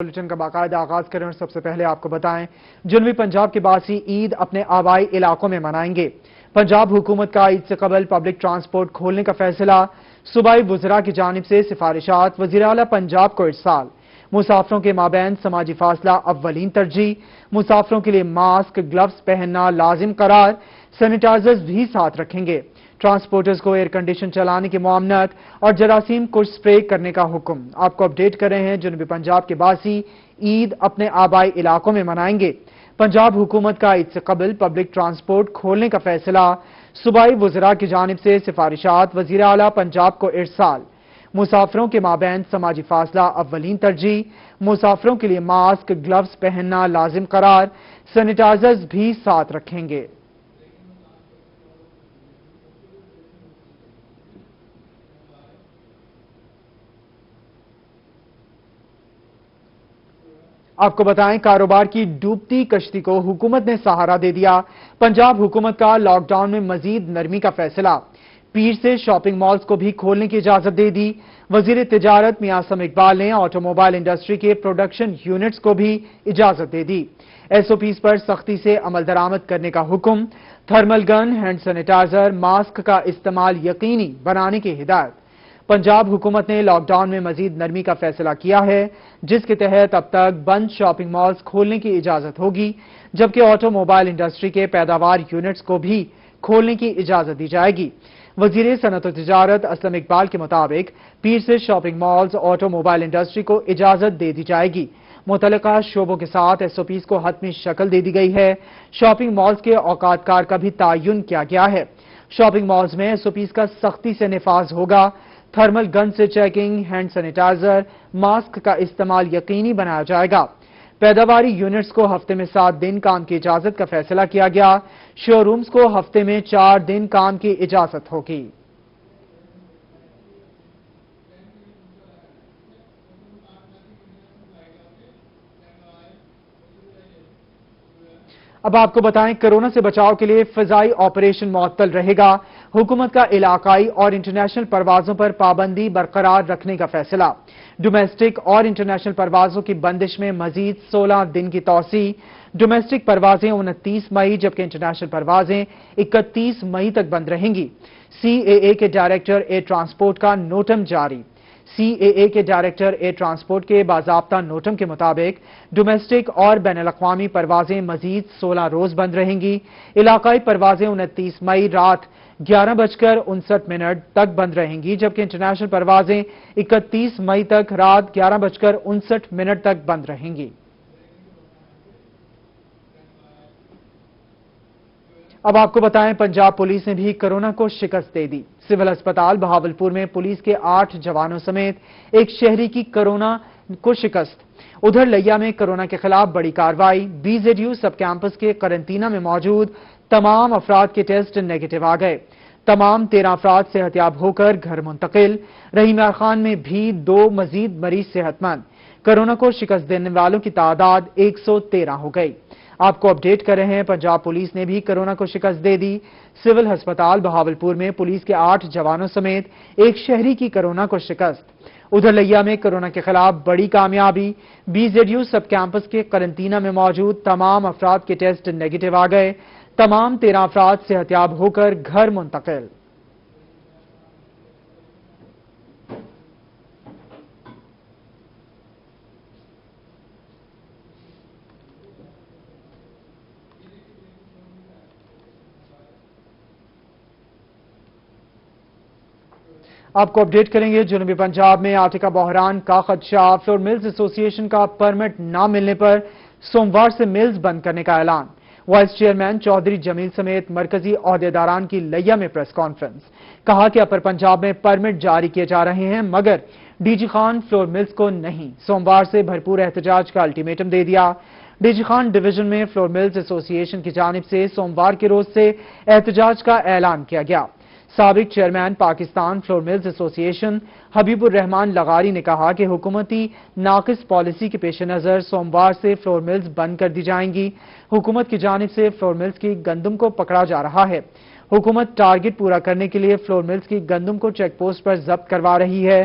Bulletin کا باقاعدہ آغاز کریں اور سب سے پہلے آپ کو بتائیں جنوبی پنجاب کے باسی عید اپنے آبائی علاقوں میں منائیں گے۔ پنجاب حکومت کا عید سے قبل پبلک ٹرانسپورٹ کھولنے کا فیصلہ، صوبائی وزراء کی جانب سے سفارشات، وزیر اعلیٰ پنجاب کو ارسال۔ مسافروں کے مابین سماجی فاصلہ اولین ترجیح، مسافروں کے لیے ماسک، گلوز پہننا لازم قرار، سینیٹائزرز بھی ساتھ رکھیں گے۔ ٹرانسپورٹرز کو ایئر کنڈیشن چلانے کی معاملات اور جراثیم کش سپرے کرنے کا حکم۔ آپ کو اپڈیٹ کر رہے ہیں جنوبی پنجاب کے باسی عید اپنے آبائی علاقوں میں منائیں گے۔ پنجاب حکومت کا عید سے قبل پبلک ٹرانسپورٹ کھولنے کا فیصلہ، صوبائی وزراء کی جانب سے سفارشات، وزیر اعلیٰ پنجاب کو ارسال۔ مسافروں کے مابین سماجی فاصلہ اولین ترجیح، مسافروں کے لیے ماسک، گلوز پہننا لازم قرار، سینیٹائزرز بھی ساتھ رکھیں گے۔ آپ کو بتائیں کاروبار کی ڈوبتی کشتی کو حکومت نے سہارا دے دیا۔ پنجاب حکومت کا لاک ڈاؤن میں مزید نرمی کا فیصلہ، پیر سے شاپنگ مالز کو بھی کھولنے کی اجازت دے دی۔ وزیر تجارت میاں اسم اقبال نے آٹو موبائل انڈسٹری کے پروڈکشن یونٹس کو بھی اجازت دے دی۔ ایس او پیز پر سختی سے عمل درآمد کرنے کا حکم، تھرمل گن، ہینڈ سینیٹائزر، ماسک کا استعمال یقینی بنانے کی ہدایت۔ پنجاب حکومت نے لاک ڈاؤن میں مزید نرمی کا فیصلہ کیا ہے، جس کے تحت اب تک بند شاپنگ مالز کھولنے کی اجازت ہوگی، جبکہ آٹو موبائل انڈسٹری کے پیداوار یونٹس کو بھی کھولنے کی اجازت دی جائے گی۔ وزیر صنعت و تجارت اسلم اقبال کے مطابق پیر سے shopping malls auto mobile industry کو اجازت دے دی جائے گی۔ متعلقہ شعبوں کے ساتھ ایس او پیز کو حتمی شکل دے دی گئی ہے۔ شاپنگ مالز کے اوقات کار کا بھی تعین کیا گیا ہے۔ شاپنگ مالز میں ایس او پیز کا سختی سے نفاذ ہوگا۔ تھرمل گن سے چیکنگ، ہینڈ سینیٹائزر، ماسک کا استعمال یقینی بنایا جائے گا۔ پیداواری یونٹس کو ہفتے میں 7 دن کام کی اجازت کا فیصلہ کیا گیا۔ شو رومز کو ہفتے میں 4 دن کام کی اجازت ہوگی۔ اب آپ کو بتائیں کورونا سے بچاؤ کے لیے فضائی آپریشن معطل رہے گا۔ حکومت کا علاقائی اور انٹرنیشنل پروازوں پر پابندی برقرار رکھنے کا فیصلہ، ڈومیسٹک اور انٹرنیشنل پروازوں کی بندش میں مزید 16 دن کی توسیع۔ ڈومیسٹک پروازیں 29 مئی جبکہ انٹرنیشنل پروازیں 31 مئی تک بند رہیں گی۔ سی اے اے کے ڈائریکٹر ایئر ٹرانسپورٹ کا نوٹم جاری۔ سی اے اے کے ڈائریکٹر ایئر ٹرانسپورٹ کے باضابطہ نوٹم کے مطابق ڈومیسٹک اور بین الاقوامی پروازیں مزید 16 روز بند رہیں گی۔ علاقائی پروازیں 29 مئی رات 11:59 تک بند رہیں گی جبکہ انٹرنیشنل پروازیں 31 مئی تک رات 11:59 تک بند رہیں گی۔ اب آپ کو بتائیں پنجاب پولیس نے بھی کورونا کو شکست دے دی۔ سول ہسپتال بہاولپور میں پولیس کے 8 جوانوں سمیت ایک شہری کی کورونا کو شکست۔ ادھر لیا میں کورونا کے خلاف بڑی کارروائی، B Z U sub campus کے قرنطینہ میں موجود تمام افراد کے ٹیسٹ نیگیٹو آ گئے۔ تمام 13 افراد صحت یاب ہو کر گھر منتقل۔ رحیم یار خان میں بھی 2 مزید مریض صحت مند۔ کورونا کو شکست دینے والوں کی تعداد 113 ہو گئی۔ آپ کو اپڈیٹ کر رہے ہیں پنجاب پولیس نے بھی کورونا کو شکست دے دی۔ سول ہسپتال بہاولپور میں پولیس کے 8 جوانوں سمیت ایک شہری کی کورونا کو شکست۔ ادھر لیا میں کورونا کے خلاف بڑی کامیابی، B Z U sub campus کے قرنطینہ میں موجود تمام افراد کے ٹیسٹ نیگیٹو آ گئے۔ تمام 13 افراد صحت یاب ہو کر گھر منتقل۔ آپ کو اپڈیٹ کریں گے جنوبی پنجاب میں آٹے کا بحران کا خدشہ، فلور ملز ایسوسی ایشن کا پرمٹ نہ ملنے پر سوموار سے ملز بند کرنے کا اعلان۔ وائس چیئرمین چودھری جمیل سمیت مرکزی عہدیداران کی لیا میں پریس کانفرنس، کہا کہ اپر پنجاب میں پرمٹ جاری کیے جا رہے ہیں مگر D G Khan flour mills کو نہیں۔ سوموار سے بھرپور احتجاج کا الٹیمیٹم دے دیا۔ ڈی جی خان ڈویژن میں فلور ملز ایسوسی ایشن کی جانب سے سوموار کے روز سے احتجاج کا اعلان کیا گیا۔ سابق چیئرمین پاکستان فلور ملز ایسوسی ایشن حبیب الرحمان لغاری نے کہا کہ حکومتی ناقص پالیسی کے پیش نظر سوموار سے فلور ملز بند کر دی جائیں گی۔ حکومت کی جانب سے فلور ملز کی گندم کو پکڑا جا رہا ہے۔ حکومت ٹارگٹ پورا کرنے کے لیے فلور ملز کی گندم کو چیک پوسٹ پر ضبط کروا رہی ہے۔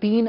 3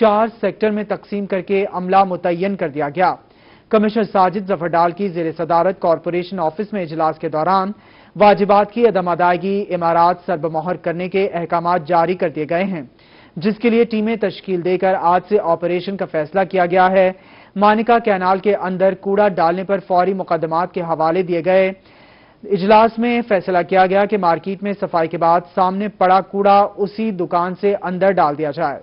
4 سیکٹر میں تقسیم کر کے عملہ متعین کر دیا گیا۔ کمشنر ساجد ظفر ڈار کی زیر صدارت کارپوریشن آفس میں اجلاس کے دوران واجبات کی عدم ادائیگی عمارات سربمہر کرنے کے احکامات جاری کر دیے گئے ہیں، جس کے لیے ٹیمیں تشکیل دے کر آج سے آپریشن کا فیصلہ کیا گیا ہے۔ مانیکا کینال کے اندر کوڑا ڈالنے پر فوری مقدمات کے حوالے دیے گئے۔ اجلاس میں فیصلہ کیا گیا کہ مارکیٹ میں صفائی کے بعد سامنے پڑا کوڑا اسی دکان سے اندر ڈال دیا جائے۔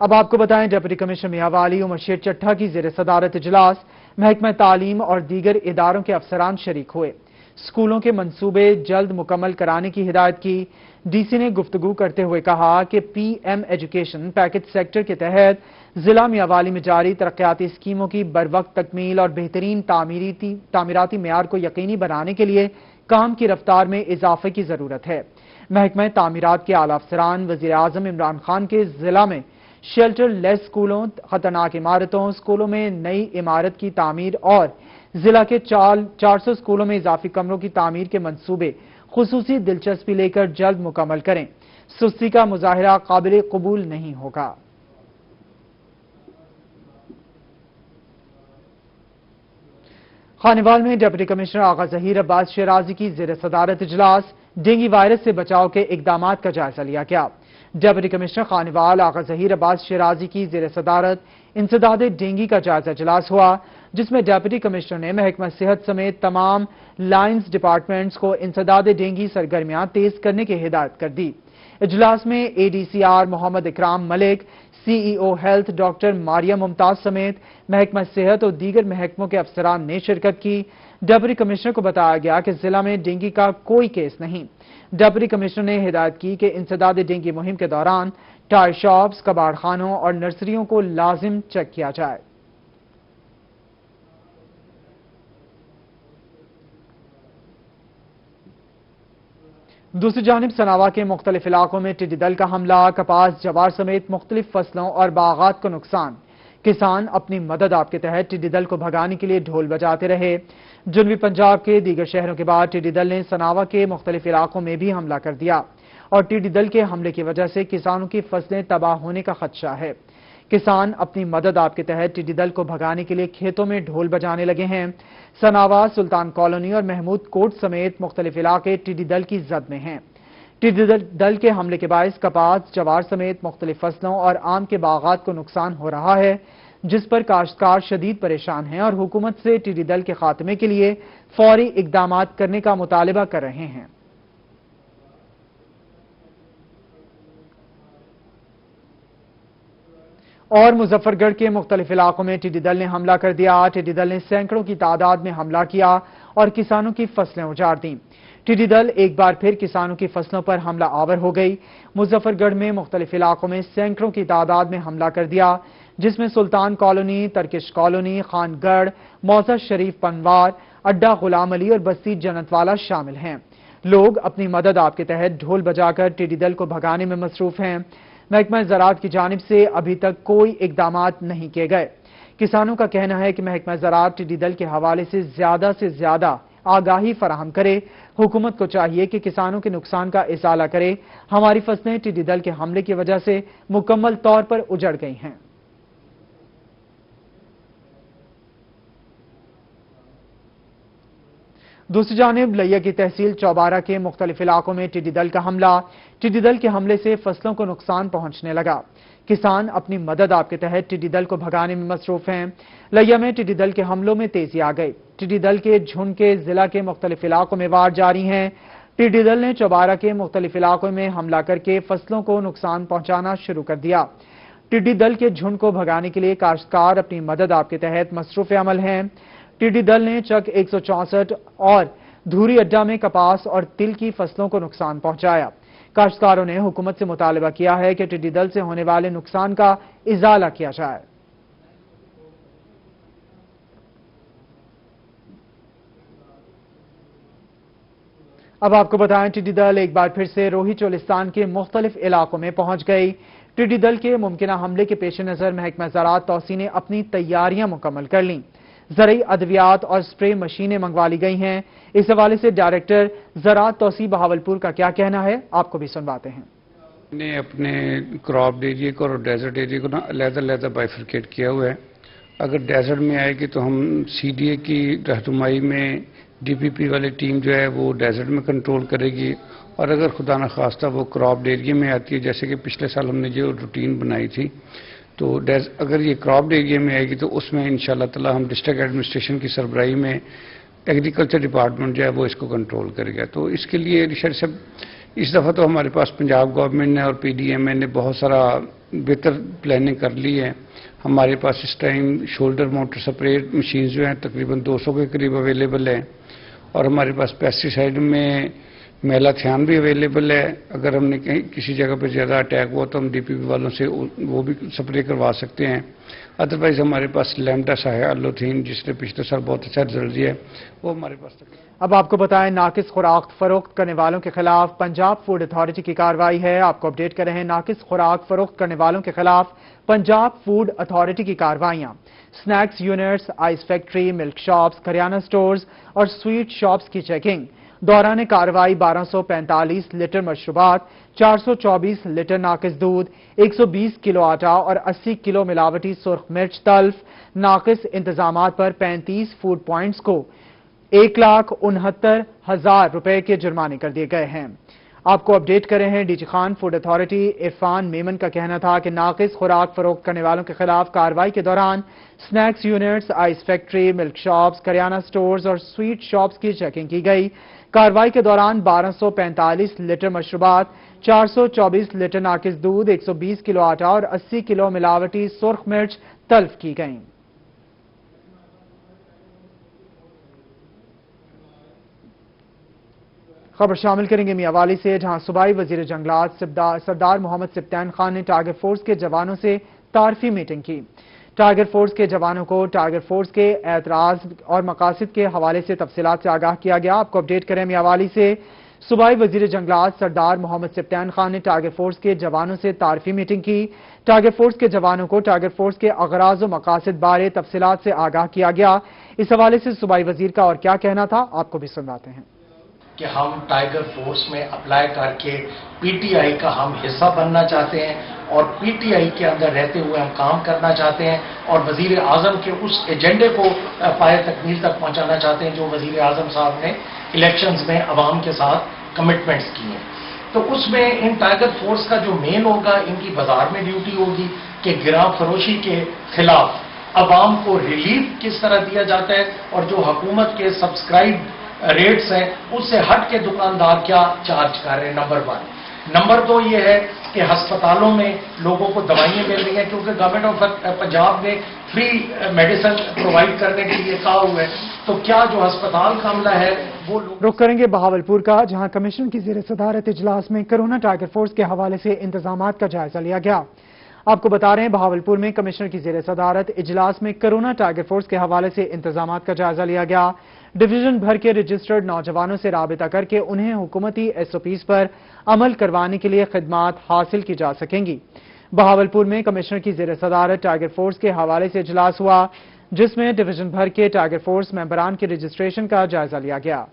اب آپ کو بتائیں ڈپٹی کمشنر میاوالی عمر شیر چٹھا کی زیر صدارت اجلاس محکمہ تعلیم اور دیگر اداروں کے افسران شریک ہوئے۔ اسکولوں کے منصوبے جلد مکمل کرانے کی ہدایت کی۔ ڈی سی نے گفتگو کرتے ہوئے کہا کہ P M education package sector کے تحت ضلع میاوالی میں جاری ترقیاتی اسکیموں کی بروقت تکمیل اور بہترین تعمیراتی معیار کو یقینی بنانے کے لیے کام کی رفتار میں اضافے کی ضرورت ہے۔ محکمہ تعمیرات کے اعلیٰ افسران وزیر اعظم عمران خان کے ضلع میں شیلٹر لیس اسکولوں، خطرناک عمارتوں، اسکولوں میں نئی عمارت کی تعمیر اور ضلع کے 400 اسکولوں میں اضافی کمروں کی تعمیر کے منصوبے خصوصی دلچسپی لے کر جلد مکمل کریں۔ سستی کا مظاہرہ قابل قبول نہیں ہوگا۔ خانیوال میں ڈپٹی کمشنر آغا ظہیر عباس شیرازی کی زیر صدارت اجلاس ڈینگی وائرس سے بچاؤ کے اقدامات کا جائزہ لیا گیا۔ ڈپٹی کمشنر خانیوال آغا ظہیر عباس شیرازی کی زیر صدارت انسداد ڈینگی کا جائزہ اجلاس ہوا، جس میں ڈپٹی کمشنر نے محکمہ صحت سمیت تمام لائنز ڈپارٹمنٹس کو انسداد ڈینگی سرگرمیاں تیز کرنے کی ہدایت کر دی۔ اجلاس میں اے ڈی سی آر محمد اکرام ملک، سی ای او ہیلتھ ڈاکٹر ماریم ممتاز سمیت محکمہ صحت اور دیگر محکموں کے افسران نے شرکت کی۔ ڈپٹی کمشنر کو بتایا گیا کہ ضلع میں ڈینگی کا کوئی کیس نہیں۔ ڈپٹی کمشنر نے ہدایت کی کہ انسداد ڈینگی مہم کے دوران ٹائر شاپس، کباڑ خانوں اور نرسریوں کو لازم چیک کیا جائے۔ دوسری جانب سناوا کے مختلف علاقوں میں ٹڈی دل کا حملہ، کپاس، جوار سمیت مختلف فصلوں اور باغات کو نقصان۔ کسان اپنی مدد آپ کے تحت ٹڈی دل کو بھگانے کے لیے ڈھول بجاتے رہے۔ جنوبی پنجاب کے دیگر شہروں کے بعد ٹڈی دل نے سناوا کے مختلف علاقوں میں بھی حملہ کر دیا اور ٹڈی دل کے حملے کی وجہ سے کسانوں کی فصلیں تباہ ہونے کا خدشہ ہے۔ کسان اپنی مدد آپ کے تحت ٹڈی دل کو بھگانے کے لیے کھیتوں میں ڈھول بجانے لگے ہیں۔ سناوا، سلطان کالونی اور محمود کوٹ سمیت مختلف علاقے ٹڈی دل کی زد میں ہیں۔ ٹڈی دل کے حملے کے باعث کپاس، جوار سمیت مختلف فصلوں اور آم کے باغات کو نقصان ہو رہا ہے، جس پر کاشتکار شدید پریشان ہیں اور حکومت سے ٹڈی دل کے خاتمے کے لیے فوری اقدامات کرنے کا مطالبہ کر رہے ہیں۔ اور مظفر گڑھ کے مختلف علاقوں میں ٹڈی دل نے حملہ کر دیا۔ ٹڈی دل نے سینکڑوں کی تعداد میں حملہ کیا اور کسانوں کی فصلیں اجاڑ دیں۔ ٹڈی دل ایک بار پھر کسانوں کی فصلوں پر حملہ آور ہو گئی۔ مظفر گڑھ میں مختلف علاقوں میں سینکڑوں کی تعداد میں حملہ کر دیا، جس میں سلطان کالونی، ترکش کالونی، خان گڑھ، موزہ شریف پنوار، اڈا غلام علی اور بستی جنت والا شامل ہیں۔ لوگ اپنی مدد آپ کے تحت ڈھول بجا کر ٹڈی دل کو بھگانے میں مصروف ہیں۔ محکمہ زراعت کی جانب سے ابھی تک کوئی اقدامات نہیں کیے گئے۔ کسانوں کا کہنا ہے کہ محکمہ زراعت ٹڈی دل کے حوالے سے زیادہ آگاہی فراہم کرے۔ حکومت کو چاہیے کہ کسانوں کے نقصان کا ازالہ کرے۔ ہماری فصلیں ٹڈی دل کے حملے کی وجہ سے مکمل طور پر اجڑ گئی ہیں۔ دوسری جانب لیا کی تحصیل چوبارہ کے مختلف علاقوں میں ٹڈی دل کا حملہ۔ ٹڈی دل کے حملے سے فصلوں کو نقصان پہنچنے لگا۔ کسان اپنی مدد آپ کے تحت ٹڈی دل کو بھگانے میں مصروف ہیں۔ لیا میں ٹڈی دل کے حملوں میں تیزی آ گئی۔ ٹڈی دل کے جھنڈ کے ضلع کے مختلف علاقوں میں وار جاری ہیں۔ ٹڈی دل نے چوبارہ کے مختلف علاقوں میں حملہ کر کے فصلوں کو نقصان پہنچانا شروع کر دیا۔ ٹڈی دل کے جھنڈ کو بھگانے کے لیے کاشتکار اپنی مدد آپ کے تحت مصروف عمل ہیں۔ ٹڈی دل نے چک 164 اور دھوری اڈا میں کپاس اور تل کی فصلوں کو نقصان پہنچایا۔ کاشتکاروں نے حکومت سے مطالبہ کیا ہے کہ ٹڈی دل سے ہونے والے نقصان کا ازالہ کیا جائے۔ اب آپ کو بتائیں ٹڈی دل ایک بار پھر سے روہی چولستان کے مختلف علاقوں میں پہنچ گئی۔ ٹڈی دل کے ممکنہ حملے کے پیش نظر محکمہ زراعت توسیع نے اپنی تیاریاں مکمل کر لیں۔ زرعی ادویات اور سپرے مشینیں منگوا لی گئی ہیں۔ اس حوالے سے ڈائریکٹر زراعت توسیع بہاولپور کا کیا کہنا ہے، آپ کو بھی سنواتے ہیں۔ نے اپنے کراپ ایریا کو اور ڈیزرٹ ایریا کو علیحدہ بائیفرکیٹ کیا ہوا ہے۔ اگر ڈیزرٹ میں آئے گی تو ہم سی ڈی اے کی رہنمائی میں ڈی پی پی والی ٹیم جو ہے وہ ڈیزرٹ میں کنٹرول کرے گی، اور اگر خدا نخواستہ وہ کراپ ایریا میں آتی ہے، جیسے کہ پچھلے سال ہم نے جو روٹین بنائی تھی، تو اگر یہ کراپ ایریا میں آئے گی تو اس میں انشاءاللہ تعالی ہم ڈسٹرکٹ ایڈمنسٹریشن کی سربراہی میں ایگریکلچر ڈپارٹمنٹ جو ہے وہ اس کو کنٹرول کرے گا۔ تو اس کے لیے ریشرچ صاحب اس دفعہ تو ہمارے پاس پنجاب گورنمنٹ نے اور پی ڈی ایم اے نے بہت سارا بہتر پلاننگ کر لی ہے۔ ہمارے پاس اس time shoulder motor spray machines جو ہیں تقریباً 200 کے قریب اویلیبل ہیں، اور ہمارے پاس پیسٹی سائڈ میں میلاتھیان بھی اویلیبل ہے۔ اگر ہم نے کسی جگہ پہ زیادہ اٹیک ہوا تو ہم ڈی پی پی والوں سے وہ بھی سپرے کروا سکتے ہیں۔ ادروائز ہمارے پاس لیمڈا ساہیالوتھین جس نے پچھلے سال بہت اچھا رزلٹ دیا ہے، وہ ہمارے پاس تک۔ اب آپ کو بتائیں ناقص خوراک فروخت کرنے والوں کے خلاف پنجاب فوڈ اتھارٹی کی کارروائی ہے۔ آپ کو اپڈیٹ کر رہے ہیں ناقص خوراک فروخت کرنے والوں کے خلاف پنجاب فوڈ اتھارٹی کی کارروائیاں۔ سنیکس یونٹس، آئس فیکٹری، ملک شاپس، کریانہ سٹورز اور سویٹ شاپس کی چیکنگ۔ دوران کارروائی 1245 لیٹر مشروبات، 424 لیٹر ناقص دودھ، 120 کلو آٹا اور 80 کلو ملاوٹی سرخ مرچ تلف۔ ناقص انتظامات پر 35 فوڈ پوائنٹس کو 1,69,000 روپے کے جرمانے کر دیے گئے ہیں۔ آپ کو اپڈیٹ کر رہے ہیں D G Khan food authority Irfan Memon کا کہنا تھا کہ ناقص خوراک فروخت کرنے والوں کے خلاف کارروائی کے دوران سنیکس یونٹس، آئس فیکٹری، ملک شاپس، کریانہ سٹورز اور سویٹ شاپس کی چیکنگ کی گئی۔ کارروائی کے دوران 1245 لیٹر مشروبات، 424 لیٹر ناقص دودھ، 120 کلو آٹا اور 80 کلو ملاوٹی سرخ مرچ تلف کی گئیں۔ خبر شامل کریں گے میاوالی سے، جہاں صوبائی وزیر جنگلات سردار محمد سبطین خان نے ٹائیگر فورس کے جوانوں سے تعارفی میٹنگ کی۔ ٹائیگر فورس کے جوانوں کو ٹائیگر فورس کے اعتراض اور مقاصد کے حوالے سے تفصیلات سے آگاہ کیا گیا۔ آپ کو اپڈیٹ کریں میاوالی سے، صوبائی وزیر جنگلات سردار محمد سبطین خان نے ٹائیگر فورس کے جوانوں سے تعارفی میٹنگ کی۔ ٹائیگر فورس کے جوانوں کو ٹائیگر فورس کے اغراض و مقاصد بارے تفصیلات سے آگاہ کیا گیا۔ اس حوالے سے صوبائی وزیر کا اور کیا کہنا تھا، آپ کو بھی سنواتے ہیں۔ کہ ہم ٹائیگر فورس میں اپلائی کر کے پی ٹی آئی کا ہم حصہ بننا چاہتے ہیں، اور پی ٹی آئی کے اندر رہتے ہوئے ہم کام کرنا چاہتے ہیں، اور وزیر اعظم کے اس ایجنڈے کو پائے تکمیل تک پہنچانا چاہتے ہیں جو وزیر اعظم صاحب نے الیکشنز میں عوام کے ساتھ کمٹمنٹس کی ہیں۔ تو اس میں ان ٹائیگر فورس کا جو مین ہوگا، ان کی بازار میں ڈیوٹی ہوگی کہ گراں فروشی کے خلاف عوام کو ریلیف کس طرح دیا جاتا ہے، اور جو حکومت کے سبسکرائب ریٹس ہیں اس سے ہٹ کے دکاندار کیا چارج کر رہے ہیں، نمبر 1۔ نمبر 2 یہ ہے کہ ہسپتالوں میں لوگوں کو دوائیں مل رہی ہیں، کیونکہ گورنمنٹ آف پنجاب نے فری میڈیسن پرووائڈ کرنے کے لیے کہا ہوا ہے، تو کیا جو ہسپتال کا عملہ ہے وہ رخ کریں گے بہاولپور کا، جہاں کمیشن کی زیر صدارت اجلاس میں کرونا ٹائیگر فورس کے حوالے سے انتظامات کا جائزہ لیا گیا۔ آپ کو بتا رہے ہیں بہاولپور میں کمشنر کی زیر صدارت اجلاس میں کرونا ٹائیگر فورس کے حوالے سے انتظامات کا جائزہ لیا گیا۔ ڈویژن بھر کے رجسٹرڈ نوجوانوں سے رابطہ کر کے انہیں حکومتی ایس او پیز پر عمل کروانے کے لیے خدمات حاصل کی جا سکیں گی۔ بہاولپور میں کمشنر کی زیر صدارت ٹائیگر فورس کے حوالے سے اجلاس ہوا، جس میں ڈویژن بھر کے ٹائیگر فورس ممبران کی رجسٹریشن کا جائزہ لیا گیا۔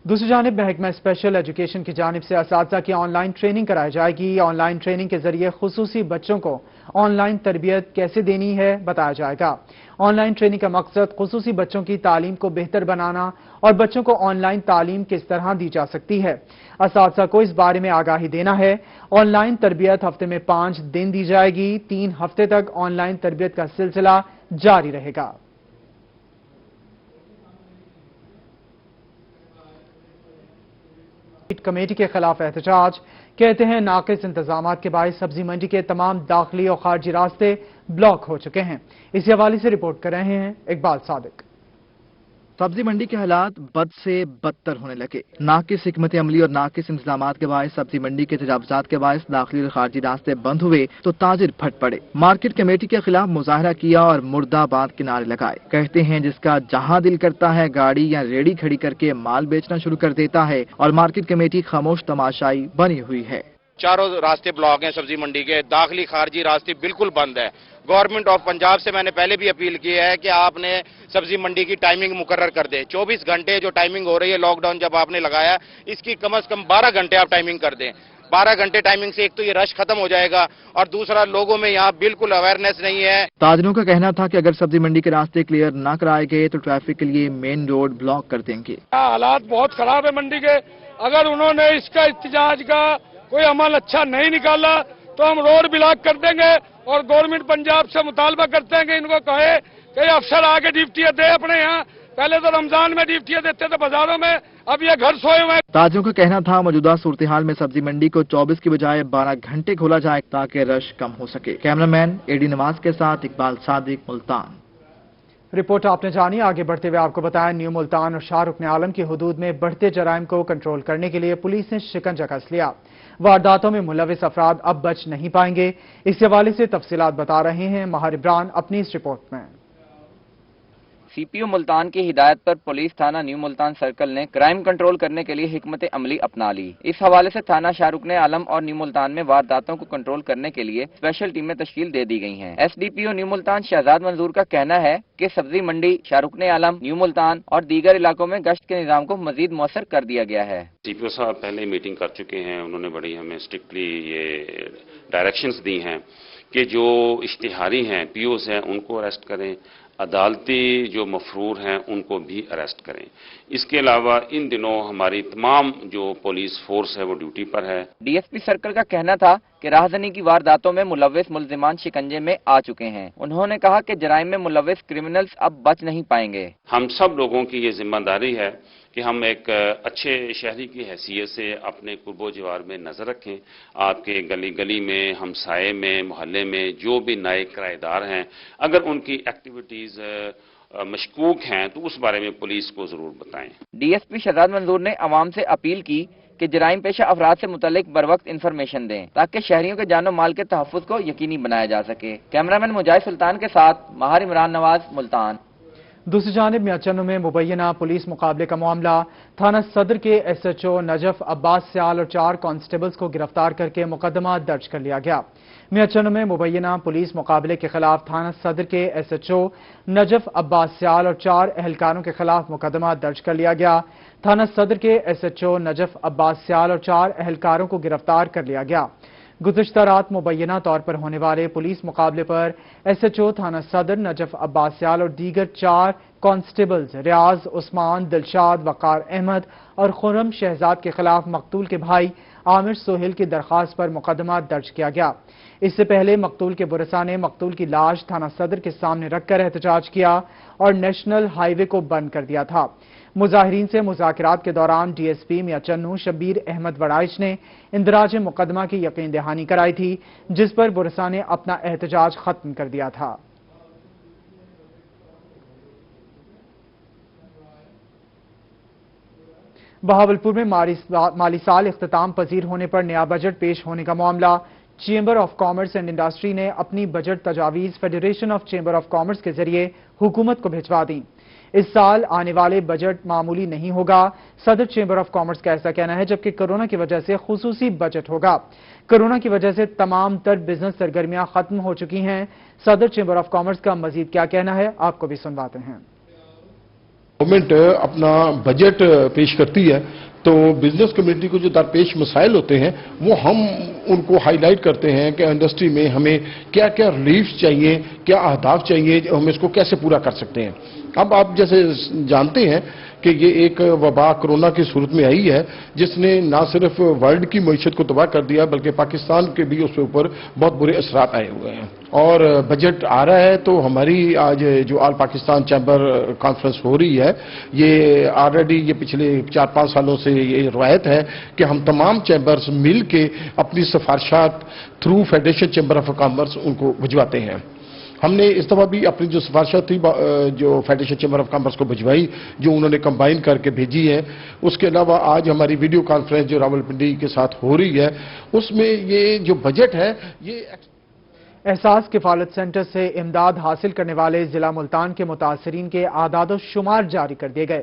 دوسری جانب محکمہ اسپیشل ایجوکیشن کی جانب سے اساتذہ کی آن لائن ٹریننگ کرائی جائے گی۔ آن لائن ٹریننگ کے ذریعے خصوصی بچوں کو آن لائن تربیت کیسے دینی ہے بتایا جائے گا۔ آن لائن ٹریننگ کا مقصد خصوصی بچوں کی تعلیم کو بہتر بنانا اور بچوں کو آن لائن تعلیم کس طرح دی جا سکتی ہے، اساتذہ کو اس بارے میں آگاہی دینا ہے۔ آن لائن تربیت ہفتے میں 5 دن دی جائے گی۔ 3 ہفتے تک آن لائن تربیت کا سلسلہ جاری رہے گا۔ کمیٹی کے خلاف احتجاج، کہتے ہیں ناقص انتظامات کے باعث سبزی منڈی کے تمام داخلی اور خارجی راستے بلاک ہو چکے ہیں۔ اسی حوالے سے رپورٹ کر رہے ہیں اقبال صادق۔ سبزی منڈی کے حالات بد سے بدتر ہونے لگے۔ ناقص حکمت عملی اور ناقص انتظامات کے باعث سبزی منڈی کے تجاوزات کے باعث داخلی اور خارجی راستے بند ہوئے تو تاجر پھٹ پڑے۔ مارکیٹ کمیٹی کے خلاف مظاہرہ کیا اور مردہ آباد کے نعرے لگائے۔ کہتے ہیں جس کا جہاں دل کرتا ہے گاڑی یا ریڑھی کھڑی کر کے مال بیچنا شروع کر دیتا ہے اور مارکیٹ کمیٹی خاموش تماشائی بنی ہوئی ہے۔ چاروں راستے بلاک ہیں سبزی منڈی کے، داخلی خارجی راستے بالکل بند ہے۔ گورنمنٹ آف پنجاب سے میں نے پہلے بھی اپیل کی ہے کہ آپ نے سبزی منڈی کی ٹائمنگ مقرر کر دیں۔ 24 گھنٹے جو ٹائمنگ ہو رہی ہے لاک ڈاؤن جب آپ نے لگایا، اس کی کم از کم 12 گھنٹے آپ ٹائمنگ کر دیں۔ 12 گھنٹے ٹائمنگ سے ایک تو یہ رش ختم ہو جائے گا اور دوسرا لوگوں میں یہاں بالکل اویئرنیس نہیں ہے۔ تاجروں کا کہنا تھا کہ اگر سبزی منڈی کے راستے کلیئر نہ کرائے گئے تو ٹریفک کے لیے مین روڈ بلاک کر دیں گے۔ حالات بہت خراب ہے منڈی کے، اگر انہوں نے اس کا احتجاج کا کوئی عمل اچھا نہیں نکالا تو ہم روڈ بلاک کر دیں گے اور گورنمنٹ پنجاب سے مطالبہ کرتے ہیں کہ ان کو کہے کہ یہ افسر آگے ڈیوٹیاں دے اپنے یہاں۔ پہلے تو رمضان میں ڈیوٹیاں دیتے تھے بازاروں میں، اب یہ گھر سوئے ہوئے ہیں۔ تاجروں کا کہنا تھا موجودہ صورتحال میں سبزی منڈی کو 24 کی بجائے 12 گھنٹے کھولا جائے تاکہ رش کم ہو سکے۔ کیمرامین ایڈی نواز کے ساتھ اقبال صادق، ملتان۔ رپورٹ آپ نے جانی، آگے بڑھتے ہوئے آپ کو بتایا نیو ملتان اور شاہ رکن عالم کی حدود میں بڑھتے جرائم کو کنٹرول کرنے کے لیے پولیس نے شکنجہ کس لیا۔ وارداتوں میں ملوث افراد اب بچ نہیں پائیں گے۔ اس حوالے سے تفصیلات بتا رہے ہیں ماہر عبران اپنی اس رپورٹ میں۔ سی پی او ملتان کی ہدایت پر پولیس تھانہ نیو ملتان سرکل نے کرائم کنٹرول کرنے کے لیے حکمت عملی اپنا لی۔ اس حوالے سے تھانہ شاہ رکن عالم اور نیو ملتان میں وارداتوں کو کنٹرول کرنے کے لیے اسپیشل ٹیمیں تشکیل دے دی گئی ہیں۔ ایس ڈی پی او نیو ملتان شہزاد منظور کا کہنا ہے کہ سبزی منڈی، شاہ رکن عالم، نیو ملتان اور دیگر علاقوں میں گشت کے نظام کو مزید مؤثر کر دیا گیا ہے۔ سی پی او صاحب پہلے میٹنگ کر چکے ہیں، انہوں نے بڑی ہمیں اسٹرکٹلی یہ ڈائریکشنز دی ہیں کہ جو اشتہاری ہیں، پی اوز ہیں، ان کو اریسٹ کریں، عدالتی جو مفرور ہیں ان کو بھی اریسٹ کریں۔ اس کے علاوہ ان دنوں ہماری تمام جو پولیس فورس ہے وہ ڈیوٹی پر ہے۔ ڈی ایس پی سرکل کا کہنا تھا کہ راہزنی کی وارداتوں میں ملوث ملزمان شکنجے میں آ چکے ہیں۔ انہوں نے کہا کہ جرائم میں ملوث کرمنلز اب بچ نہیں پائیں گے۔ ہم سب لوگوں کی یہ ذمہ داری ہے کہ ہم ایک اچھے شہری کی حیثیت سے اپنے قرب و جوار میں نظر رکھیں۔ آپ کے گلی گلی میں، ہمسائے میں، محلے میں جو بھی نئے کرایہ دار ہیں، اگر ان کی ایکٹیویٹیز مشکوک ہیں تو اس بارے میں پولیس کو ضرور بتائیں۔ ڈی ایس پی شہزاد منظور نے عوام سے اپیل کی کہ جرائم پیشہ افراد سے متعلق بروقت انفارمیشن دیں تاکہ شہریوں کے جان و مال کے تحفظ کو یقینی بنایا جا سکے۔ کیمرامین مجاہد سلطان کے ساتھ ماہر عمران نواز، ملتان۔ دوسری جانب میاں میں مبینہ پولیس مقابلے کا معاملہ، تھانہ صدر کے ایس ایچ او نجف عباس سیال اور 4 کانسٹیبلز کو گرفتار کر کے مقدمہ درج کر لیا گیا۔ میاں میں مبینہ پولیس مقابلے کے خلاف تھانہ صدر کے ایس ایچ او نجف عباس سیال اور 4 اہلکاروں کے خلاف مقدمہ درج کر لیا گیا۔ تھانہ صدر کے ایس ایچ او نجف عباس سیال اور 4 اہلکاروں کو گرفتار کر لیا گیا۔ گزشتہ رات مبینہ طور پر ہونے والے پولیس مقابلے پر ایس ایچ او تھانہ صدر نجف عباس سیال اور دیگر 4 کانسٹیبلز ریاض، عثمان، دلشاد، وقار احمد اور خرم شہزاد کے خلاف مقتول کے بھائی عامر سہیل کی درخواست پر مقدمہ درج کیا گیا۔ اس سے پہلے مقتول کے ورثاء نے مقتول کی لاش تھانہ صدر کے سامنے رکھ کر احتجاج کیا اور نیشنل ہائی وے کو بند کر دیا تھا۔ مظاہرین سے مذاکرات کے دوران ڈی ایس پی میاں چنو شبیر احمد وڑائچ نے اندراج مقدمہ کی یقین دہانی کرائی تھی، جس پر ورثاء نے اپنا احتجاج ختم کر دیا تھا۔ بہاولپور میں مالی سال اختتام پذیر ہونے پر نیا بجٹ پیش ہونے کا معاملہ، chamber of commerce and industry نے اپنی بجٹ تجاویز federation of chamber of commerce کے ذریعے حکومت کو بھجوا دیں۔ اس سال آنے والے بجٹ معمولی نہیں ہوگا، صدر چیمبر آف کامرس کا ایسا کہنا ہے، جبکہ کورونا کی وجہ سے خصوصی بجٹ ہوگا۔ کورونا کی وجہ سے تمام تر بزنس سرگرمیاں ختم ہو چکی ہیں۔ صدر چیمبر آف کامرس کا مزید کیا کہنا ہے، آپ کو بھی سنواتے ہیں۔ گورنمنٹ اپنا بجٹ پیش کرتی ہے تو بزنس کمیونٹی کو جو درپیش مسائل ہوتے ہیں وہ ہم ان کو ہائی لائٹ کرتے ہیں کہ انڈسٹری میں ہمیں کیا کیا ریلیف چاہیے، کیا اہداف چاہیے، ہم اس کو کیسے پورا کر سکتے ہیں۔ اب آپ جیسے جانتے ہیں کہ یہ ایک وبا کرونا کی صورت میں آئی ہے جس نے نہ صرف ورلڈ کی معیشت کو تباہ کر دیا بلکہ پاکستان کے بھی اس کے اوپر بہت برے اثرات آئے ہوئے ہیں۔ اور بجٹ آ رہا ہے تو ہماری آج جو آل پاکستان چیمبر کانفرنس ہو رہی ہے، یہ آلریڈی یہ پچھلے 4-5 سالوں سے یہ روایت ہے کہ ہم تمام چیمبرز مل کے اپنی سفارشات through federation chamber of commerce ان کو بھجواتے ہیں۔ ہم نے اس دفعہ بھی اپنی جو سفارشات تھی جو فیڈریشن چیمبر آف کامرس کو بھجوائی، جو انہوں نے کمبائن کر کے بھیجی ہے. اس کے علاوہ آج ہماری ویڈیو کانفرنس جو راولپنڈی کے ساتھ ہو رہی ہے، اس میں یہ جو بجٹ ہے یہ احساس کفالت سینٹر سے امداد حاصل کرنے والے ضلع ملتان کے متاثرین کے اعداد و شمار جاری کر دیے گئے.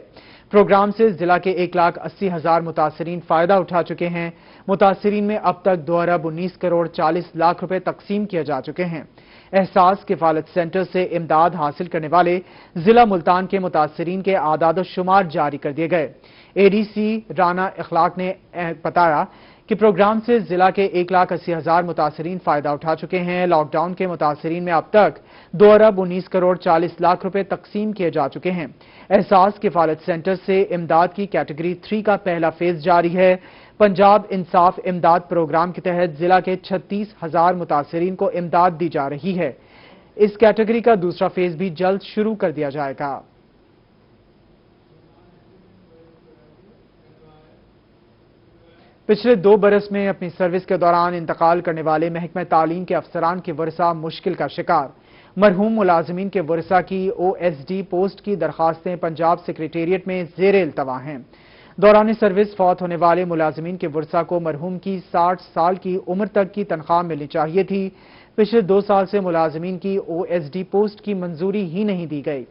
پروگرام سے ضلع کے 1,80,000 متاثرین فائدہ اٹھا چکے ہیں. متاثرین میں اب تک 2 ارب 19 کروڑ 40 لاکھ روپے تقسیم کیے جا چکے ہیں. احساس کفالت سینٹر سے امداد حاصل کرنے والے ضلع ملتان کے متاثرین کے اعداد و شمار جاری کر دیے گئے. اے ڈی سی رانا اخلاق نے بتایا کہ پروگرام سے ضلع کے 1,80,000 متاثرین فائدہ اٹھا چکے ہیں. لاک ڈاؤن کے متاثرین میں اب تک 2 ارب 19 کروڑ 40 لاکھ روپے تقسیم کیے جا چکے ہیں. احساس کفالت سینٹر سے امداد کی کیٹیگری 3 کا پہلا فیز جاری ہے. پنجاب انصاف امداد پروگرام کے تحت ضلع کے 36,000 متاثرین کو امداد دی جا رہی ہے. اس کیٹیگری کا دوسرا فیز بھی جلد شروع کر دیا جائے گا. پچھلے 2 برس میں اپنی سروس کے دوران انتقال کرنے والے محکمہ تعلیم کے افسران کے ورثہ مشکل کا شکار. مرحوم ملازمین کے ورثہ کی OSD پوسٹ کی درخواستیں پنجاب سیکریٹریٹ میں زیر التوا ہیں. دوران سروس فوت ہونے والے ملازمین کے ورثہ کو مرحوم کی 60 سال کی عمر تک کی تنخواہ ملنی چاہیے تھی. پچھلے 2 سال سے ملازمین کی OSD پوسٹ کی منظوری ہی نہیں دی گئی،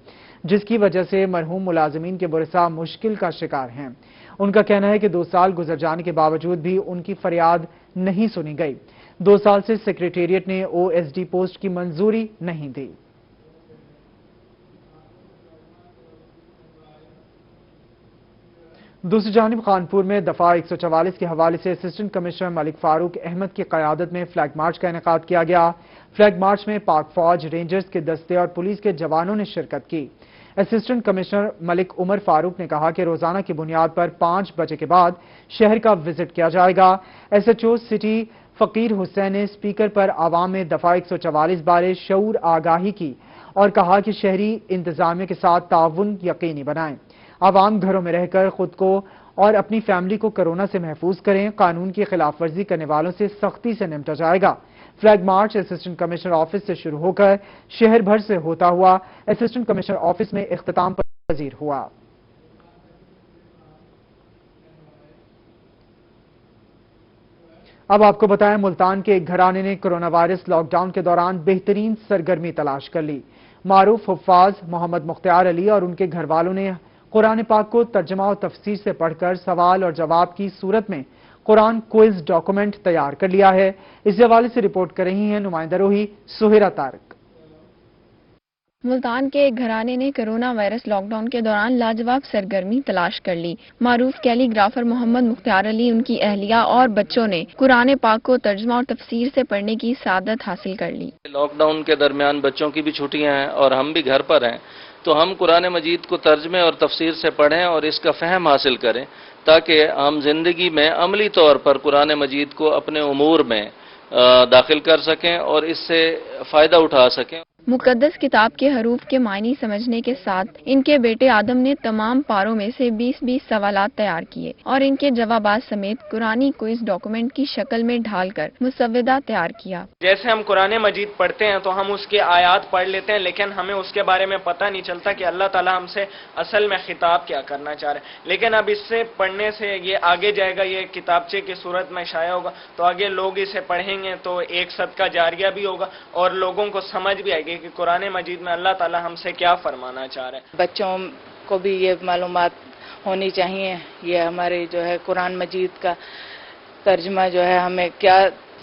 جس کی وجہ سے مرحوم ملازمین کے ورثہ مشکل کا شکار ہیں. ان کا کہنا ہے کہ 2 سال گزر جانے کے باوجود بھی ان کی فریاد نہیں سنی گئی. 2 سال سے سیکریٹریٹ نے OSD پوسٹ کی منظوری نہیں دی. دوسری جانب خانپور میں دفعہ 144 کے حوالے سے اسسٹنٹ کمشنر ملک فاروق احمد کی قیادت میں فلیگ مارچ کا انعقاد کیا گیا. فلیگ مارچ میں پاک فوج، رینجرز کے دستے اور پولیس کے جوانوں نے شرکت کی. اسسٹنٹ کمشنر ملک عمر فاروق نے کہا کہ روزانہ کی بنیاد پر 5 بجے کے بعد شہر کا وزٹ کیا جائے گا. SHO سٹی فقیر حسین نے اسپیکر پر عوام میں دفعہ 144 بارے شعور آگاہی کی اور کہا کہ شہری انتظامیہ کے ساتھ تعاون یقینی بنائیں. عوام گھروں میں رہ کر خود کو اور اپنی فیملی کو کورونا سے محفوظ کریں. قانون کی خلاف ورزی کرنے والوں سے سختی سے نمٹا جائے گا. Flag march assistant commissioner office سے شروع ہو کر شہر بھر سے ہوتا ہوا اسسٹنٹ کمشنر آفس میں اختتام پذیر ہوا. اب آپ کو بتائیں، ملتان کے ایک گھرانے نے کرونا وائرس لاک ڈاؤن کے دوران بہترین سرگرمی تلاش کر لی. معروف حفاظ محمد مختار علی اور ان کے گھر والوں نے قرآن پاک کو ترجمہ و تفسیر سے پڑھ کر سوال اور جواب کی صورت میں قرآن کوئز ڈاکومنٹ تیار کر لیا ہے. اس حوالے سے رپورٹ کر رہی ہیں نمائندہ روحی سہیرہ طارق. ملتان کے ایک گھرانے نے کرونا وائرس لاک ڈاؤن کے دوران لاجواب سرگرمی تلاش کر لی. معروف کیلی گرافر محمد مختار علی، ان کی اہلیہ اور بچوں نے قرآن پاک کو ترجمہ اور تفسیر سے پڑھنے کی سعادت حاصل کر لی. لاک ڈاؤن کے درمیان بچوں کی بھی چھٹیاں ہیں اور ہم بھی گھر پر ہیں، تو ہم قرآن مجید کو ترجمے اور تفسیر سے پڑھیں اور اس کا فہم حاصل کریں تاکہ ہم زندگی میں عملی طور پر قرآن مجید کو اپنے امور میں داخل کر سکیں اور اس سے فائدہ اٹھا سکیں. مقدس کتاب کے حروف کے معنی سمجھنے کے ساتھ ان کے بیٹے آدم نے تمام پاروں میں سے 20 سوالات تیار کیے اور ان کے جوابات سمیت قرآنی کوئز ڈاکومنٹ کی شکل میں ڈھال کر مسودہ تیار کیا. جیسے ہم قرآن مجید پڑھتے ہیں تو ہم اس کی آیات پڑھ لیتے ہیں، لیکن ہمیں اس کے بارے میں پتہ نہیں چلتا کہ اللہ تعالیٰ ہم سے اصل میں خطاب کیا کرنا چاہ رہے ہیں. لیکن اب اس سے پڑھنے سے یہ آگے جائے گا، یہ کتابچے کی صورت میں شائع ہوگا تو آگے لوگ اسے پڑھیں گے تو ایک صدقہ جاریہ بھی ہوگا اور لوگوں کو سمجھ بھی آئے گی کہ قرآن مجید میں اللہ تعالیٰ ہم سے کیا فرمانا چاہ رہے ہیں. بچوں کو بھی یہ معلومات ہونی چاہیے، یہ ہمارے جو ہے قرآن مجید کا ترجمہ جو ہے ہمیں کیا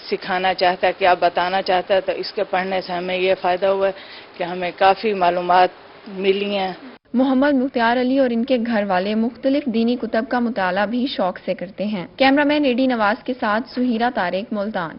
سکھانا چاہتا ہے، کیا بتانا چاہتا ہے، تو اس کے پڑھنے سے ہمیں یہ فائدہ ہوا ہے کہ ہمیں کافی معلومات ملی ہیں. محمد مختار علی اور ان کے گھر والے مختلف دینی کتب کا مطالعہ بھی شوق سے کرتے ہیں. کیمرہ مین AD نواز کے ساتھ سہیرہ طارق، ملتان.